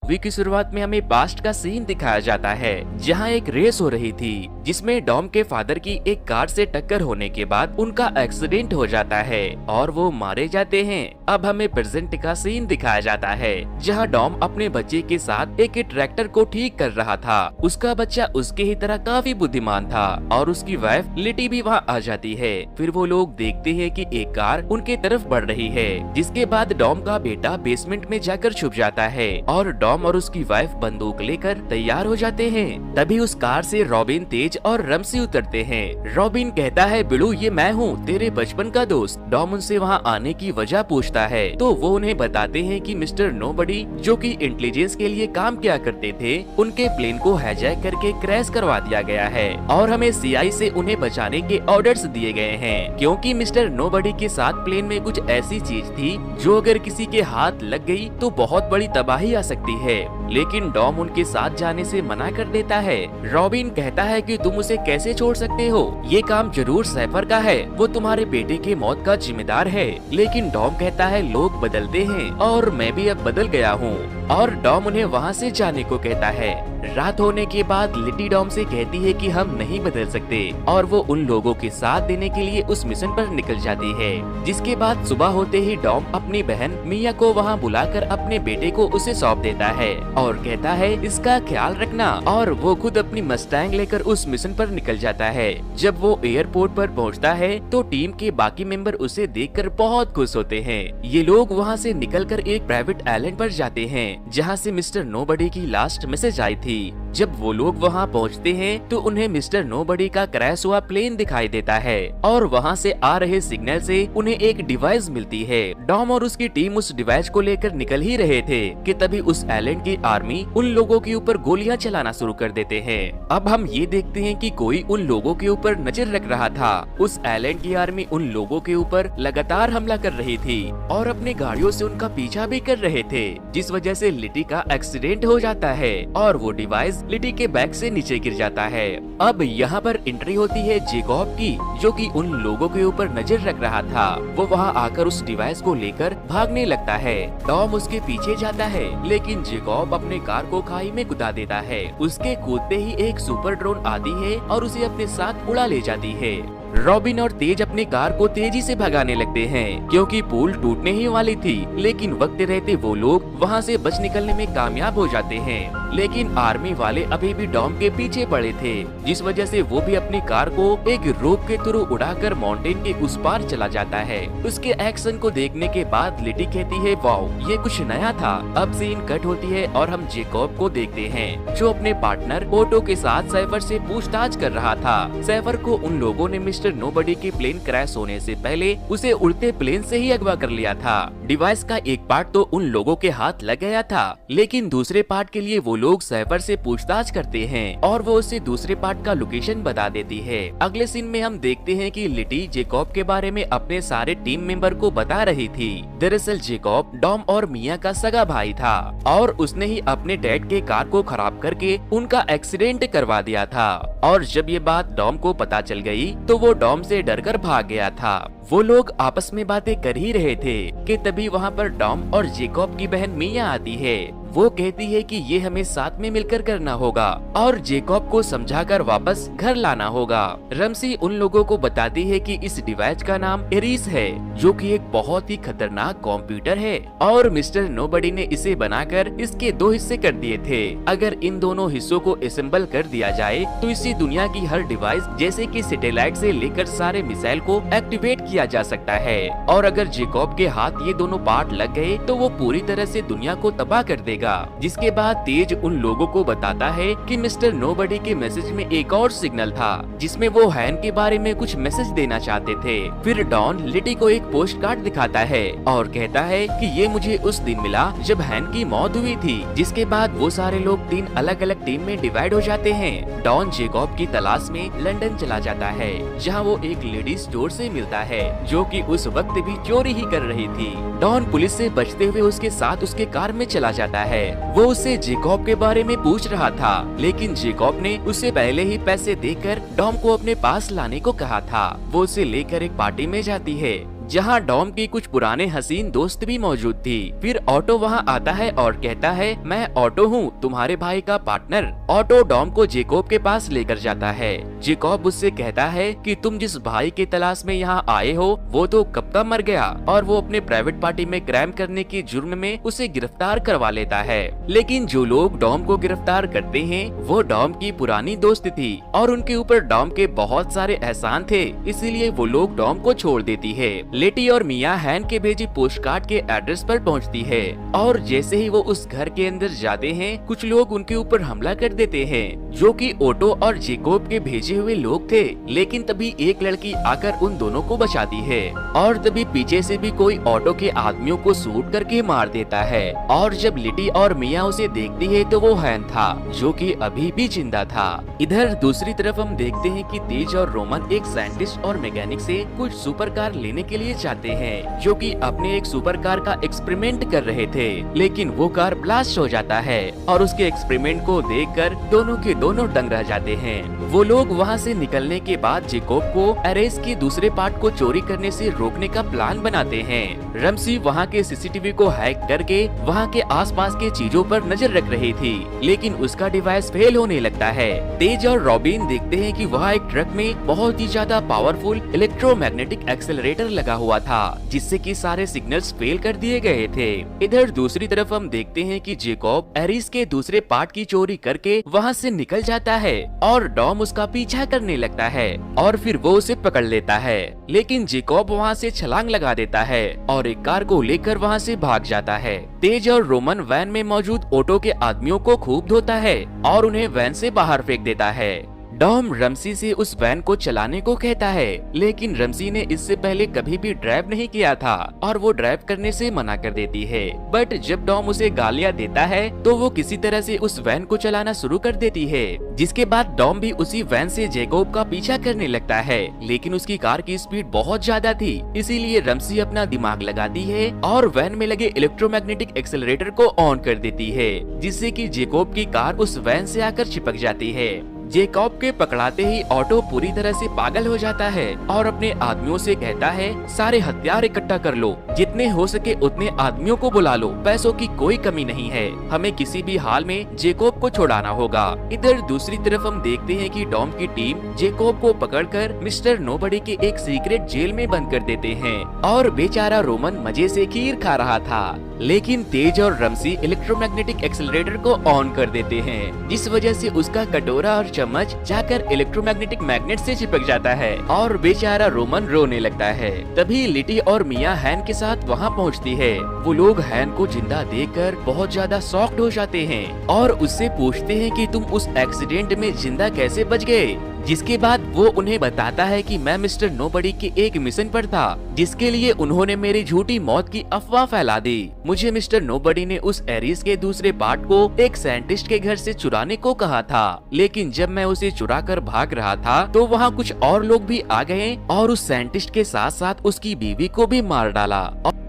Movie की शुरुआत में हमें पास्ट का सीन दिखाया जाता है जहाँ एक रेस हो रही थी जिसमें डॉम के फादर की एक कार से टक्कर होने के बाद उनका एक्सीडेंट हो जाता है और वो मारे जाते हैं। अब हमें प्रेजेंट का सीन दिखाया जाता है जहाँ डॉम अपने बच्चे के साथ एक ट्रैक्टर को ठीक कर रहा था। उसका बच्चा उसके ही तरह काफी बुद्धिमान था और उसकी वाइफ लिटी भी वहाँ आ जाती है। फिर वो लोग देखते हैं कि एक कार उनके तरफ बढ़ रही है, जिसके बाद डॉम का बेटा बेसमेंट में जाकर छुप जाता है और डॉम और उसकी वाइफ बंदूक लेकर तैयार हो जाते हैं। तभी उस कार से रॉबिन, तेज और रमसी उतरते हैं। रॉबिन कहता है, बिलू ये मैं हूँ, तेरे बचपन का दोस्त। डॉम उनसे वहाँ आने की वजह पूछता है तो वो उन्हें बताते हैं कि मिस्टर नोबडी जो कि इंटेलिजेंस के लिए काम किया करते थे, उनके प्लेन को हाईजैक करके क्रैश करवा दिया गया है और हमें सीआई से उन्हें बचाने के ऑर्डर्स दिए गए हैं, क्योंकि मिस्टर नोबडी के साथ प्लेन में कुछ ऐसी चीज थी जो अगर किसी के हाथ लग गई तो बहुत बड़ी तबाही आ सकती है। लेकिन डॉम उनके साथ जाने से मना कर देता है। रॉबिन कहता है कि तुम उसे कैसे छोड़ सकते हो, ये काम जरूर सैफर का है, वो तुम्हारे बेटे की मौत का जिम्मेदार है। लेकिन डॉम कहता है लोग बदलते हैं और मैं भी अब बदल गया हूँ, और डॉम उन्हें वहाँ से जाने को कहता है। रात होने के बाद लिटी डॉम से कहती है कि हम नहीं बदल सकते और वो उन लोगों के साथ देने के लिए उस मिशन पर निकल जाती है। जिसके बाद सुबह होते ही डॉम अपनी बहन मिया को वहाँ बुलाकर अपने बेटे को उसे सौंप देता है और कहता है इसका ख्याल रखना, और वो खुद अपनी मस्टैंग लेकर उस मिशन पर निकल जाता है। जब वो एयरपोर्ट पर पहुँचता है तो टीम के बाकी मेंबर उसे देखकर बहुत खुश होते हैं। ये लोग वहाँ से निकलकर एक प्राइवेट आइलैंड पर जाते हैं जहाँ से मिस्टर नोबडी की लास्ट मैसेज आई थी। जब वो लोग वहाँ पहुँचते हैं तो उन्हें मिस्टर नोबडी का क्रैश हुआ प्लेन दिखाई देता है और वहाँ से आ रहे सिग्नल से उन्हें एक डिवाइस मिलती है। डॉम और उसकी टीम उस डिवाइस को लेकर निकल ही रहे थे कि तभी उस आइलैंड की आर्मी उन लोगों के ऊपर गोलियां चलाना शुरू कर देते हैं। अब हम ये देखते हैं कि कोई उन लोगों के ऊपर नजर रख रहा था। उस आइलैंड की आर्मी उन लोगों के ऊपर लगातार हमला कर रही थी और अपनी गाड़ियों से उनका पीछा भी कर रहे थे, जिस वजह से लिटी का एक्सीडेंट हो जाता है और वो डिवाइस लिटी के बैग से नीचे गिर जाता है। अब यहाँ पर एंट्री होती है जेकॉब की, जो कि उन लोगों के ऊपर नजर रख रहा था। वो वहाँ आकर उस डिवाइस को लेकर भागने लगता है। टॉम उसके पीछे जाता है, लेकिन जेकॉब अपने कार को खाई में कुदा देता है। उसके कूदते ही एक सुपर ड्रोन आती है और उसे अपने साथ उड़ा ले जाती है। रॉबिन और तेज अपनी कार को तेजी से भगाने लगते हैं क्योंकि पुल टूटने ही वाली थी, लेकिन वक्त रहते वो लोग वहाँ से बच निकलने में कामयाब हो जाते हैं। लेकिन आर्मी वाले अभी भी डॉम के पीछे पड़े थे, जिस वजह से वो भी अपनी कार को एक रोप के थ्रू उड़ाकर माउंटेन के उस पार चला जाता है। उसके एक्शन को देखने के बाद लिटी कहती है, वाओ ये कुछ नया था। अब सीन कट होती है और हम जेकॉब को देखते हैं जो अपने पार्टनर ओटो के साथ सैफर से पूछताछ कर रहा था। सैफर को उन लोगों ने मिस्टर नोबडी के प्लेन क्रैश होने से पहले उसे उड़ते प्लेन से ही अगवा कर लिया था। डिवाइस का एक पार्ट तो उन लोगों के हाथ लग गया था, लेकिन दूसरे पार्ट के लिए वो लोग सैफर से पूछताछ करते हैं और वो उसे दूसरे पार्ट का लोकेशन बता देती है। अगले सीन में हम देखते हैं कि लिटी जेकॉब के बारे में अपने सारे टीम मेंबर को बता रही थी। दरअसल जेकॉब डॉम और मिया का सगा भाई था और उसने ही अपने डैड के कार को खराब करके उनका एक्सीडेंट करवा दिया था। और जब ये बात डॉम को पता चल गई तो वो डॉम से डरकर भाग गया था। वो लोग आपस में बातें कर ही रहे थे कि तभी वहाँ पर डॉम और जेकॉब की बहन मिया आती है। वो कहती है कि ये हमें साथ में मिलकर करना होगा और जेकॉब को समझाकर वापस घर लाना होगा। रमसी उन लोगों को बताती है कि इस डिवाइस का नाम एरिस है, जो कि एक बहुत ही खतरनाक कंप्यूटर है और मिस्टर नोबडी ने इसे बनाकर इसके 2 हिस्से कर दिए थे। अगर इन दोनों हिस्सों को असेंबल कर दिया जाए तो इसी दुनिया की हर डिवाइस जैसे कि सैटेलाइट से लेकर सारे मिसाइल को एक्टिवेट किया जा सकता है। और अगर जेकॉब के हाथ ये दोनों पार्ट लग गए तो वो पूरी तरह से दुनिया को तबाह कर देगा। जिसके बाद तेज उन लोगों को बताता है कि मिस्टर नोबडी के मैसेज में एक और सिग्नल था जिसमें वो हैन के बारे में कुछ मैसेज देना चाहते थे। फिर डॉन लिटी को एक पोस्ट कार्ड दिखाता है और कहता है कि ये मुझे उस दिन मिला जब हैन की मौत हुई थी। जिसके बाद वो सारे लोग 3 अलग अलग टीम में डिवाइड हो जाते हैं। डॉन जेकॉब की तलाश में लंदन चला जाता है, जहाँ वो एक लेडी स्टोर से मिलता है जो कि उस वक्त भी चोरी ही कर रही थी। डॉन पुलिस से बचते हुए उसके साथ उसके कार में चला जाता है। वो उससे जेकॉब के बारे में पूछ रहा था, लेकिन जेकॉब ने उसे पहले ही पैसे देकर डॉम को अपने पास लाने को कहा था। वो उसे लेकर एक पार्टी में जाती है जहाँ डॉम की कुछ पुराने हसीन दोस्त भी मौजूद थी। फिर ऑटो वहाँ आता है और कहता है, मैं ऑटो हूँ, तुम्हारे भाई का पार्टनर। ऑटो डॉम को जेकोब के पास लेकर जाता है। जेकोब उससे कहता है कि तुम जिस भाई की तलाश में यहाँ आए हो वो तो कब का मर गया, और वो अपने प्राइवेट पार्टी में क्राइम करने के जुर्म में उसे गिरफ्तार करवा लेता है। लेकिन जो लोग डॉम को गिरफ्तार करते हैं वो डॉम की पुरानी दोस्त थी और उनके ऊपर डॉम के बहुत सारे एहसान थे, इसीलिए वो लोग डॉम को छोड़ देती है। लेटी और मिया हैन के भेजी पोस्टकार्ड के एड्रेस पर पहुंचती है और जैसे ही वो उस घर के अंदर जाते हैं कुछ लोग उनके ऊपर हमला कर देते हैं, जो कि ऑटो और जेकोब के भेजे हुए लोग थे। लेकिन तभी एक लड़की आकर उन दोनों को बचाती है और तभी पीछे से भी कोई ऑटो के आदमियों को शूट करके मार देता है। और जब लिटी और मिया उसे देखती है तो वो हैन था, जो कि अभी भी जिंदा था। इधर दूसरी तरफ हम देखते हैं कि तेज और रोमन एक साइंटिस्ट और मैकेनिक से कुछ सुपर कार लेने के लिए जाते हैं, जो कि अपने एक सुपर कार का एक्सपेरिमेंट कर रहे थे। लेकिन वो कार ब्लास्ट हो जाता है और उसके एक्सपेरिमेंट को देखकर दोनों के दोनों दंग रह जाते हैं। वो लोग वहाँ से निकलने के बाद जेकोब को एरेस के दूसरे पार्ट को चोरी करने से रोकने का प्लान बनाते हैं। रमसी वहाँ के सीसीटीवी को हैक करके वहाँ के आसपास के चीजों पर नजर रख रही थी, लेकिन उसका डिवाइस फेल होने लगता है। तेज और रॉबिन देखते हैं कि वहाँ एक ट्रक में बहुत ही ज्यादा पावरफुल इलेक्ट्रोमैग्नेटिक एक्सेलरेटर लगा हुआ था, जिससे कि सारे सिग्नल्स फेल कर दिए गए थे। इधर दूसरी तरफ हम देखते हैं कि जेकोब एरिस के दूसरे पार्ट की चोरी करके वहाँ से निकल जाता है और डॉम उसका पीछा करने लगता है और फिर वो उसे पकड़ लेता है। लेकिन जेकोब वहाँ से छलांग लगा देता है और एक कार को लेकर वहाँ से भाग जाता है। तेज और रोमन वैन में मौजूद ऑटो के आदमियों को खूब धोता है और उन्हें वैन से बाहर फेंक देता है। डॉम रमसी से उस वैन को चलाने को कहता है, लेकिन रमसी ने इससे पहले कभी भी ड्राइव नहीं किया था और वो ड्राइव करने से मना कर देती है। बट जब डॉम उसे गालियां देता है तो वो किसी तरह से उस वैन को चलाना शुरू कर देती है, जिसके बाद डॉम भी उसी वैन से जेकोब का पीछा करने लगता है। लेकिन उसकी कार की स्पीड बहुत ज्यादा थी, इसीलिए रमसी अपना दिमाग लगाती है और वैन में लगे इलेक्ट्रोमैग्नेटिक एक्सेलरेटर को ऑन कर देती है, जिससे कि जेकोब की कार उस वैन से आकर चिपक जाती है। जेकोब के पकड़ाते ही ऑटो पूरी तरह से पागल हो जाता है और अपने आदमियों से कहता है, सारे हथियार इकट्ठा कर लो, जितने हो सके उतने आदमियों को बुला लो, पैसों की कोई कमी नहीं है, हमें किसी भी हाल में जेकोब को छुड़ाना होगा। इधर दूसरी तरफ हम देखते हैं कि डॉम की टीम जेकोब को पकड़कर मिस्टर नोबडी के एक सीक्रेट जेल में बंद कर देते हैं और बेचारा रोमन मजे से खीर खा रहा था। लेकिन तेज और रमसी इलेक्ट्रोमैग्नेटिक एक्सेलरेटर को ऑन कर देते हैं, जिस वजह से उसका कटोरा और चम्मच जाकर इलेक्ट्रोमैग्नेटिक मैग्नेट से चिपक जाता है और बेचारा रोमन रोने लगता है। तभी लिटी और मिया हैन के साथ वहाँ पहुँचती है। वो लोग हैन को जिंदा देखकर बहुत ज्यादा शॉक्ड हो जाते हैं और उससे पूछते हैं कि तुम उस एक्सीडेंट में जिंदा कैसे बच गए, जिसके बाद वो उन्हें बताता है कि मैं मिस्टर नोबडी के एक मिशन पर था, जिसके लिए उन्होंने मेरी झूठी मौत की अफवाह फैला दी। मुझे मिस्टर नोबडी ने उस एरिस के दूसरे पार्ट को एक साइंटिस्ट के घर से चुराने को कहा था, लेकिन जब मैं उसे चुरा कर भाग रहा था तो वहाँ कुछ और लोग भी आ गए और उस साइंटिस्ट के साथ साथ उसकी बीवी को भी मार डाला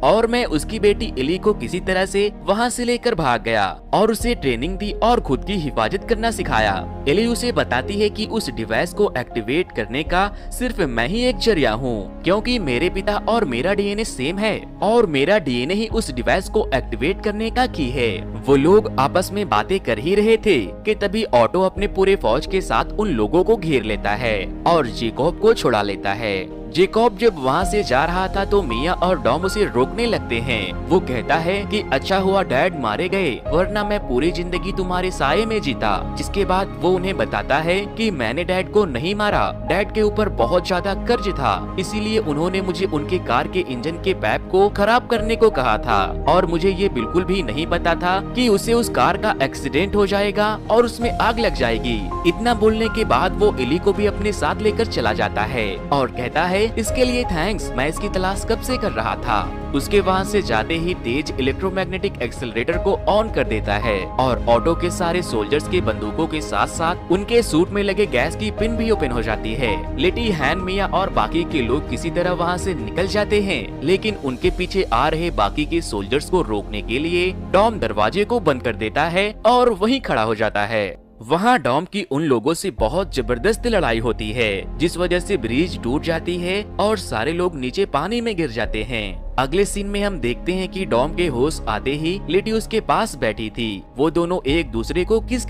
और मैं उसकी बेटी एली को किसी तरह से वहाँ से लेकर भाग गया और उसे ट्रेनिंग दी और खुद की हिफाजत करना सिखाया। एली उसे बताती है कि उस डिवाइस को एक्टिवेट करने का सिर्फ मैं ही एक जरिया हूँ, क्योंकि मेरे पिता और मेरा डीएनए सेम है और मेरा डीएनए ही उस डिवाइस को एक्टिवेट करने का की है। वो लोग आपस में बातें कर ही रहे थे कि तभी ऑटो अपने पूरे फौज के साथ उन लोगों को घेर लेता है और जेकोब को छुड़ा लेता है। जेकोब जब वहाँ से जा रहा था तो मिया और डॉम उसे रोकने लगते हैं। वो कहता है कि अच्छा हुआ डैड मारे गए, वरना मैं पूरी जिंदगी तुम्हारे साये में जीता। जिसके बाद वो उन्हें बताता है कि मैंने डैड को नहीं मारा, डैड के ऊपर बहुत ज्यादा कर्ज था, इसीलिए उन्होंने मुझे उनके कार के इंजन के पाइप को खराब करने को कहा था और मुझे ये बिल्कुल भी नहीं पता था कि उसे उस कार का एक्सीडेंट हो जाएगा और उसमें आग लग जाएगी। इतना बोलने के बाद वो एली को भी अपने साथ लेकर चला जाता है और कहता है, इसके लिए थैंक्स, मैं इसकी तलाश कब से कर रहा था। उसके वहाँ से जाते ही तेज इलेक्ट्रोमैग्नेटिक एक्सेलरेटर को ऑन कर देता है और ऑटो के सारे सोल्जर्स के बंदूकों के साथ साथ उनके सूट में लगे गैस की पिन भी ओपन हो जाती है। लिटी, हैन, मिया और बाकी के लोग किसी तरह वहाँ से निकल जाते हैं, लेकिन उनके पीछे आ रहे बाकी के सोल्जर्स को रोकने के लिए डॉम दरवाजे को बंद कर देता है और वहीं खड़ा हो जाता है। वहाँ डॉम की उन लोगों से बहुत जबरदस्त लड़ाई होती है, जिस वजह से ब्रिज टूट जाती है और सारे लोग नीचे पानी में गिर जाते हैं। अगले सीन में हम देखते हैं कि डॉम के होश आते ही लिटी उसके पास बैठी थी। वो दोनों एक दूसरे को किस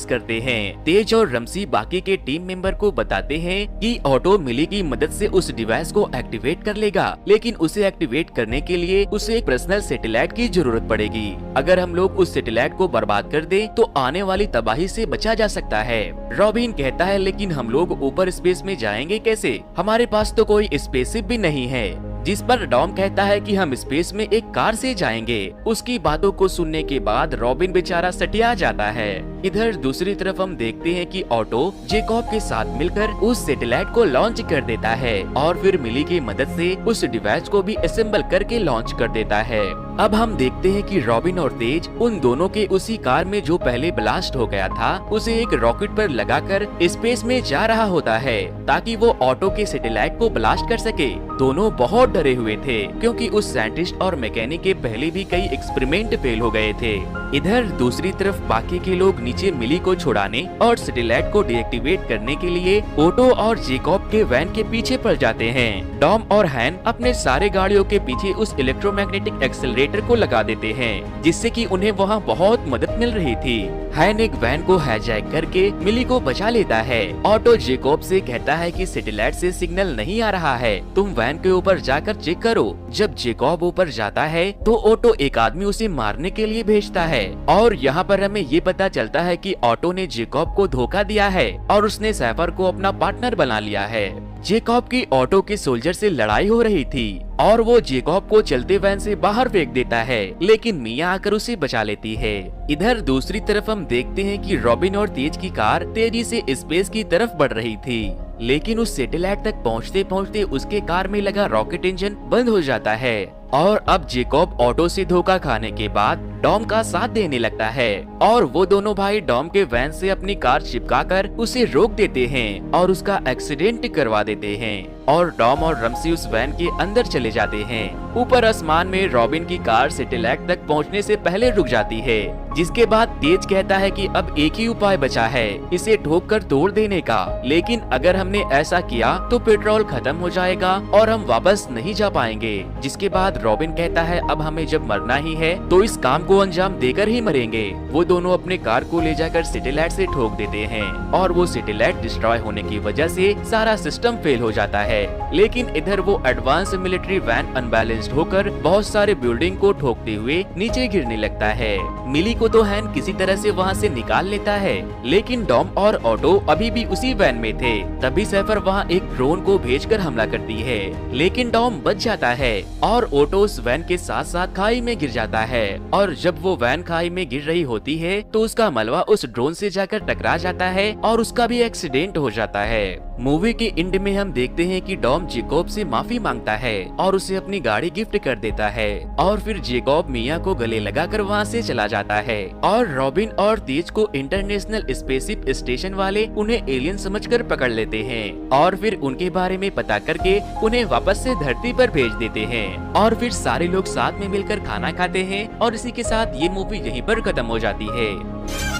करते हैं। तेज और रमसी बाकी के टीम मेंबर को बताते हैं कि ऑटो मिली की मदद से उस डिवाइस को एक्टिवेट कर लेगा, लेकिन उसे एक्टिवेट करने के लिए उसे एक पर्सनल सैटेलाइट की जरूरत पड़ेगी। अगर हम लोग उस सैटेलाइट को बर्बाद कर दें तो आने वाली तबाही से बचा जा सकता है। रॉबिन कहता है, लेकिन हम लोग ऊपर स्पेस में जाएंगे कैसे? हमारे पास तो कोई स्पेसशिप भी नहीं है। जिस पर डॉम कहता है कि हम स्पेस में एक कार से जाएंगे। उसकी बातों को सुनने के बाद रॉबिन बेचारा सटिया जाता है। इधर दूसरी तरफ हम देखते हैं कि ऑटो जेकॉब के साथ मिलकर उस सैटेलाइट को लॉन्च कर देता है और फिर मिली की मदद से उस डिवाइस को भी असेंबल करके लॉन्च कर देता है। अब हम देखते हैं कि रॉबिन और तेज उन दोनों के उसी कार में जो पहले ब्लास्ट हो गया था उसे एक रॉकेट पर लगाकर स्पेस में जा रहा होता है ताकि वो ऑटो के सैटेलाइट को ब्लास्ट कर सके। दोनों बहुत डरे हुए थे क्योंकि उस साइंटिस्ट और मैकेनिक के पहले भी कई एक्सपेरिमेंट फेल हो गए थे। इधर दूसरी तरफ बाकी के लोग नीचे मिली को छुड़ाने और सैटेलाइट को डीएक्टिवेट करने के लिए ऑटो और जेकॉब के वैन के पीछे पड़ जाते हैं। डॉम और हैन अपने सारे गाड़ियों के पीछे उस इलेक्ट्रोमैग्नेटिक एक्सेलरेटर को लगा देते हैं, जिससे कि उन्हें वहां बहुत मदद मिल रही थी। हैन एक वैन को हाईजैक करके मिली को बचा लेता है। ऑटो जेकॉब से कहता है कि सैटेलाइट से सिग्नल नहीं आ रहा है, तुम वैन के ऊपर जाकर चेक करो। जब जेकॉब ऊपर जाता है तो ऑटो एक आदमी उसे मारने के लिए भेजता है और यहाँ पर हमें ये पता चलता है कि ऑटो ने जेकॉब को धोखा दिया है और उसने सैफर को अपना पार्टनर बना लिया है। जेकॉब की ऑटो के सोल्जर से लड़ाई हो रही थी और वो जेकॉब को चलते वैन से बाहर फेंक देता है, लेकिन मिया आकर उसे बचा लेती है। इधर दूसरी तरफ हम देखते हैं कि रॉबिन और तेज की कार तेजी से स्पेस की तरफ बढ़ रही थी, लेकिन उस सैटेलाइट तक पहुंचते पहुंचते उसके कार में लगा रॉकेट इंजन बंद हो जाता है और अब जेकॉब ऑटो से धोखा खाने के बाद डॉम का साथ देने लगता है और वो दोनों भाई डॉम के वैन से अपनी कार चिपकाकर उसे रोक देते हैं और उसका एक्सीडेंट करवा देते हैं और डॉम और रमसी उस वैन के अंदर चले जाते हैं। ऊपर आसमान में रॉबिन की कार सैटेलाइट तक पहुंचने से पहले रुक जाती है, जिसके बाद तेज कहता है कि अब एक ही उपाय बचा है, इसे ठोक कर तोड़ देने का। लेकिन अगर हमने ऐसा किया तो पेट्रोल खत्म हो जाएगा और हम वापस नहीं जा पाएंगे। जिसके बाद रॉबिन कहता है अब हमें जब मरना ही है तो इस काम को अंजाम देकर ही मरेंगे। वो दोनों अपने कार को ले जाकर सैटेलाइट से ठोक देते हैं और वो सैटेलाइट डिस्ट्रॉय होने की वजह से सारा सिस्टम फेल हो जाता है। लेकिन इधर वो एडवांस मिलिट्री वैन अनबैलेंस्ड होकर बहुत सारे बिल्डिंग को ठोकते हुए नीचे गिरने लगता है। मिली को तो हैन किसी तरह से वहाँ से निकाल लेता है, लेकिन डॉम और ऑटो अभी भी उसी वैन में थे। तभी सैफर वहाँ एक ड्रोन को भेजकर हमला करती है, लेकिन डॉम बच जाता है और ऑटो उस वैन के साथ साथ खाई में गिर जाता है और जब वो वैन खाई में गिर रही होती है तो उसका मलबा उस ड्रोन से जाकर टकरा जाता है और उसका भी एक्सीडेंट हो जाता है। मूवी के एंड में हम देखते हैं कि डॉम जेकॉब से माफी मांगता है और उसे अपनी गाड़ी गिफ्ट कर देता है और फिर जेकॉब मिया को गले लगाकर वहाँ से चला जाता है और रॉबिन और तेज को इंटरनेशनल स्पेसशिप स्टेशन वाले उन्हें एलियन समझकर पकड़ लेते हैं और फिर उनके बारे में पता करके उन्हें वापस से धरती पर भेज देते हैं और फिर सारे लोग साथ में मिलकर खाना खाते हैं और इसी के साथ ये मूवी यहीं पर खत्म हो जाती है।